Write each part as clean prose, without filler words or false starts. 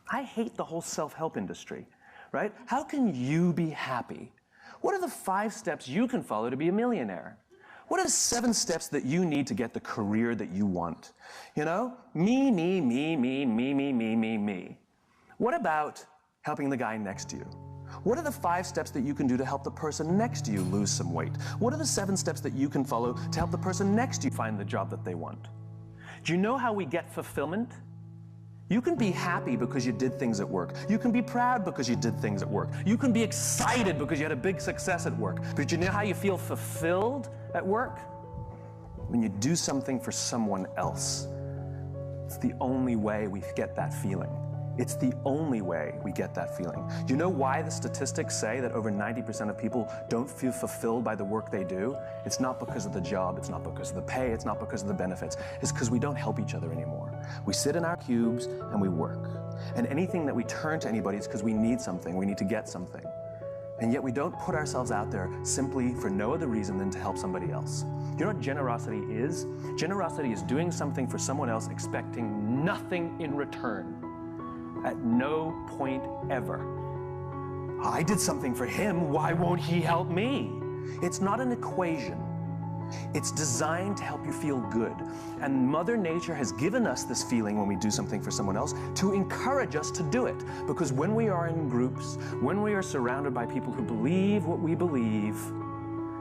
I hate the whole self-help industry, right? How can you be happy? What are the 5 steps you can follow to be a millionaire? What are the 7 steps that you need to get the career that you want? You know, me, me, me, me, me, me, me, me, me. What about helping the guy next to you? What are the 5 steps that you can do to help the person next to you lose some weight? What are the 7 steps that you can follow to help the person next to you find the job that they want? Do you know how we get fulfillment? You can be happy because you did things at work. You can be proud because you did things at work. You can be excited because you had a big success at work. But you know how you feel fulfilled at work? When you do something for someone else. It's the only way we get that feeling. It's the only way we get that feeling. Do you know why the statistics say that over 90% of people don't feel fulfilled by the work they do? It's not because of the job, it's not because of the pay, it's not because of the benefits. It's because we don't help each other anymore. We sit in our cubes and we work. And anything that we turn to anybody is because we need something, we need to get something. And yet we don't put ourselves out there simply for no other reason than to help somebody else. You know what generosity is? Generosity is doing something for someone else expecting nothing in return. At no point ever. I did something for him, why won't he help me? It's not an equation. It's designed to help you feel good. And Mother Nature has given us this feeling when we do something for someone else to encourage us to do it. Because when we are in groups, when we are surrounded by people who believe what we believe,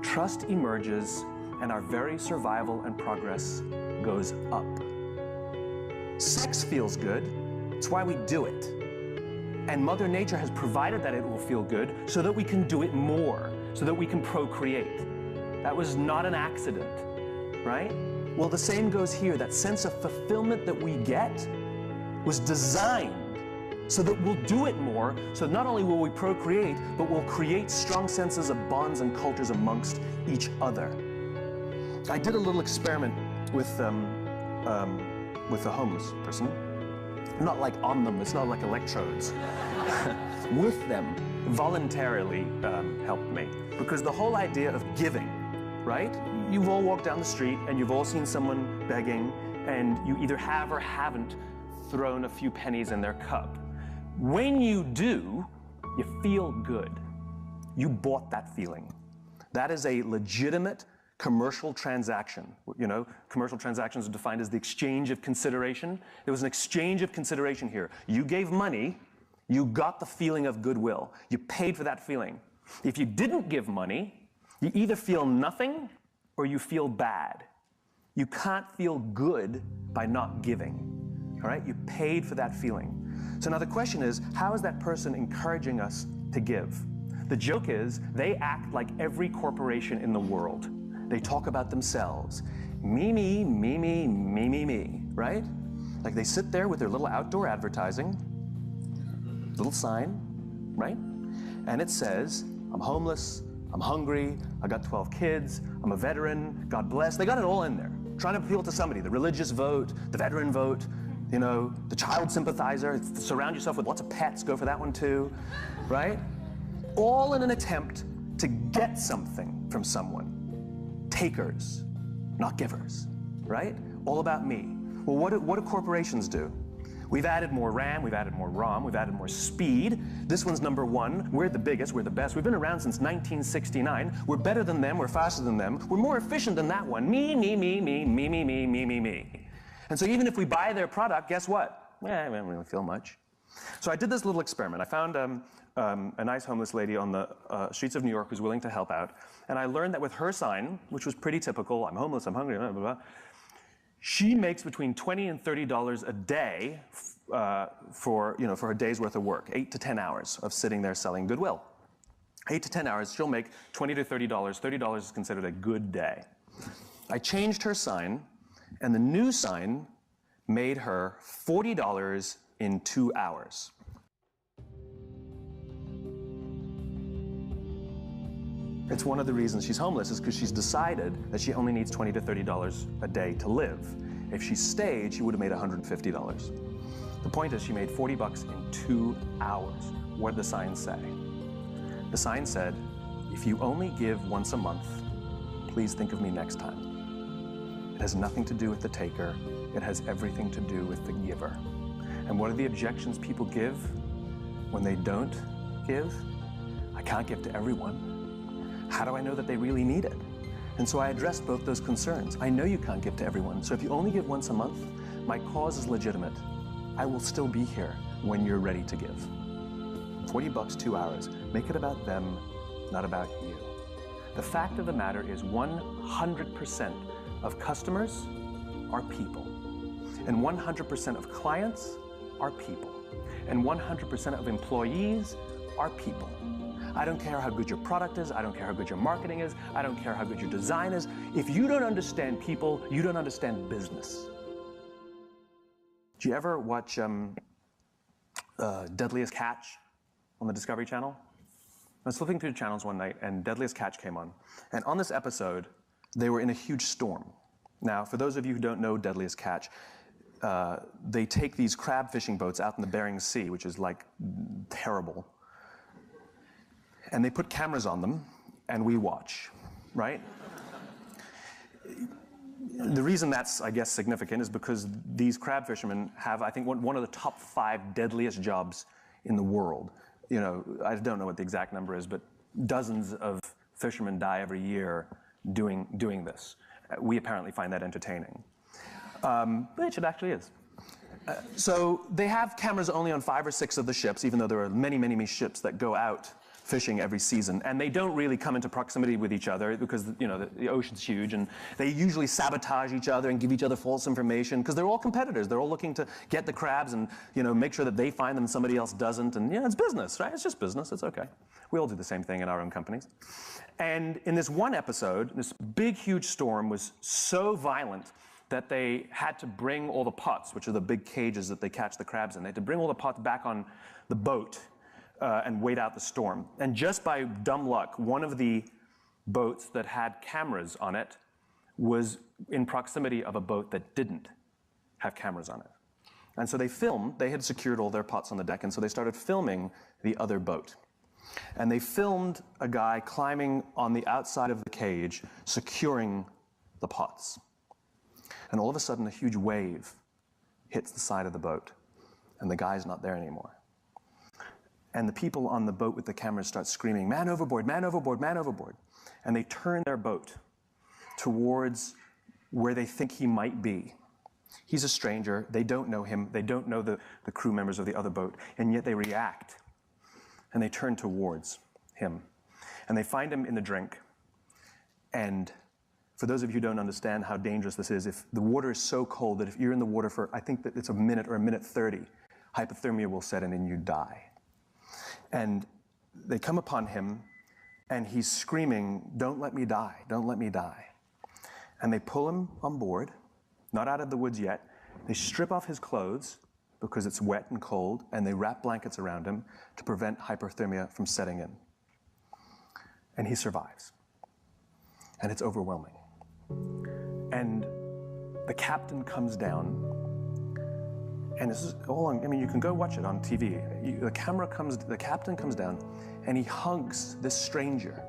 trust emerges and our very survival and progress goes up. Sex feels good. It's why we do it. And Mother Nature has provided that it will feel good so that we can do it more, so that we can procreate. That was not an accident, right? Well, the same goes here. That sense of fulfillment that we get was designed so that we'll do it more, so not only will we procreate, but we'll create strong senses of bonds and cultures amongst each other. I did a little experiment with a homeless person. Not like on them, it's not like electrodes. With them, voluntarily helped me. Because the whole idea of giving, right? You've all walked down the street and you've all seen someone begging and you either have or haven't thrown a few pennies in their cup. When you do, you feel good. You bought that feeling. That is a legitimate commercial transaction. You know, commercial transactions are defined as the exchange of consideration. There was an exchange of consideration here. You gave money, you got the feeling of goodwill. You paid for that feeling. If you didn't give money, you either feel nothing or you feel bad. You can't feel good by not giving. All right? You paid for that feeling. So now the question is, how is that person encouraging us to give? The joke is, they act like every corporation in the world. They talk about themselves. Me, me, me, me, me, me, me, right? Like they sit there with their little outdoor advertising, little sign, right? And it says, I'm homeless, I'm hungry, I got 12 kids, I'm a veteran, God bless. They got it all in there, trying to appeal to somebody, the religious vote, the veteran vote, you know, the child sympathizer, surround yourself with lots of pets, go for that one too, right? All in an attempt to get something from someone. Takers, not givers, right? All about me. Well, what do corporations do? We've added more RAM, we've added more ROM, we've added more speed. This one's number 1. We're the biggest, we're the best. We've been around since 1969. We're better than them, we're faster than them. We're more efficient than that one. Me, me, me, me, me, me, me, me, me, me. And so even if we buy their product, guess what? We don't really feel much. So I did this little experiment. I found a nice homeless lady on the streets of New York who's willing to help out. And I learned that with her sign, which was pretty typical, I'm homeless, I'm hungry, blah, blah, blah, she makes between $20 and $30 a day for a day's worth of work, 8 to 10 hours of sitting there selling goodwill. 8 to 10 hours, she'll make $20 to $30. $30 is considered a good day. I changed her sign, and the new sign made her $40 in 2 hours. It's one of the reasons she's homeless is because she's decided that she only needs $20 to $30 a day to live. If she stayed, she would have made $150. The point is she made $40 in 2 hours. What did the sign say? The sign said, if you only give once a month, please think of me next time. It has nothing to do with the taker. It has everything to do with the giver. And what are the objections people give when they don't give? I can't give to everyone. How do I know that they really need it? And so I addressed both those concerns. I know you can't give to everyone, so if you only give once a month, my cause is legitimate. I will still be here when you're ready to give. $40, 2 hours. Make it about them, not about you. The fact of the matter is 100% of customers are people. And 100% of clients are people. And 100% of employees are people. I don't care how good your product is, I don't care how good your marketing is, I don't care how good your design is. If you don't understand people, you don't understand business. Do you ever watch Deadliest Catch on the Discovery Channel? I was flipping through the channels one night and Deadliest Catch came on. And on this episode, they were in a huge storm. Now, for those of you who don't know Deadliest Catch, they take these crab fishing boats out in the Bering Sea, which is like terrible. And they put cameras on them, and we watch, right? The reason that's, I guess, significant is because these crab fishermen have, I think, one of the top 5 deadliest jobs in the world. You know, I don't know what the exact number is, but dozens of fishermen die every year doing this. We apparently find that entertaining, which it actually is. So they have cameras only on 5 or 6 of the ships, even though there are many, many, many ships that go out fishing every season, and they don't really come into proximity with each other because, you know, the ocean's huge, and they usually sabotage each other and give each other false information because they're all competitors. They're all looking to get the crabs and, you know, make sure that they find them and somebody else doesn't, and, you know, it's business, right? It's just business. It's okay. We all do the same thing in our own companies. And in this one episode, this big, huge storm was so violent that they had to bring all the pots, which are the big cages that they catch the crabs in. They had to bring all the pots back on the boat and wait out the storm. And just by dumb luck, one of the boats that had cameras on it was in proximity of a boat that didn't have cameras on it. And so they filmed, they had secured all their pots on the deck, and so they started filming the other boat. And they filmed a guy climbing on the outside of the cage, securing the pots. And all of a sudden, a huge wave hits the side of the boat, and the guy's not there anymore. And the people on the boat with the cameras start screaming, "Man overboard, man overboard, man overboard." And they turn their boat towards where they think he might be. He's a stranger, they don't know him, they don't know the crew members of the other boat, and yet they react. And they turn towards him. And they find him in the drink. And for those of you who don't understand how dangerous this is, if the water is so cold that if you're in the water for, I think that it's a minute or a minute 30, hypothermia will set in and you die. And they come upon him, and he's screaming, "Don't let me die, don't let me die." And they pull him on board, not out of the woods yet. They strip off his clothes because it's wet and cold, and they wrap blankets around him to prevent hypothermia from setting in. And he survives. And it's overwhelming. And the captain comes down. And this is all on, I mean, you can go watch it on TV. The captain comes down, and he hugs this stranger,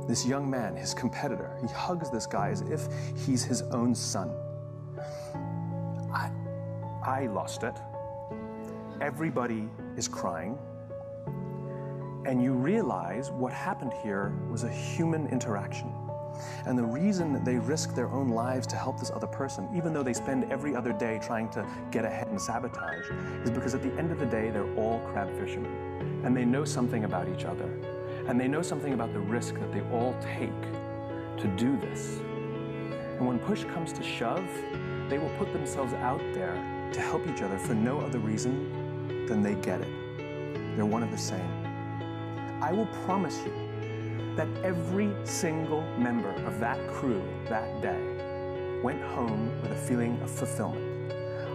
this young man, his competitor. He hugs this guy as if he's his own son. I lost it. Everybody is crying. And you realize what happened here was a human interaction. And the reason that they risk their own lives to help this other person, even though they spend every other day trying to get ahead and sabotage, is because at the end of the day, they're all crab fishermen. And they know something about each other. And they know something about the risk that they all take to do this. And when push comes to shove, they will put themselves out there to help each other for no other reason than they get it. They're one and the same. I will promise you that every single member of that crew that day went home with a feeling of fulfillment.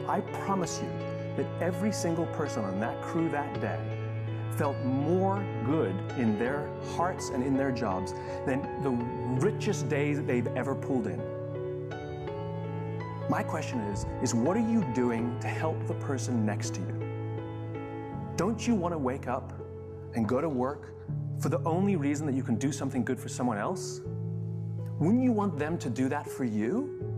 I promise you that every single person on that crew that day felt more good in their hearts and in their jobs than the richest days that they've ever pulled in. My question is what are you doing to help the person next to you? Don't you want to wake up and go to work for the only reason that you can do something good for someone else? Wouldn't you want them to do that for you?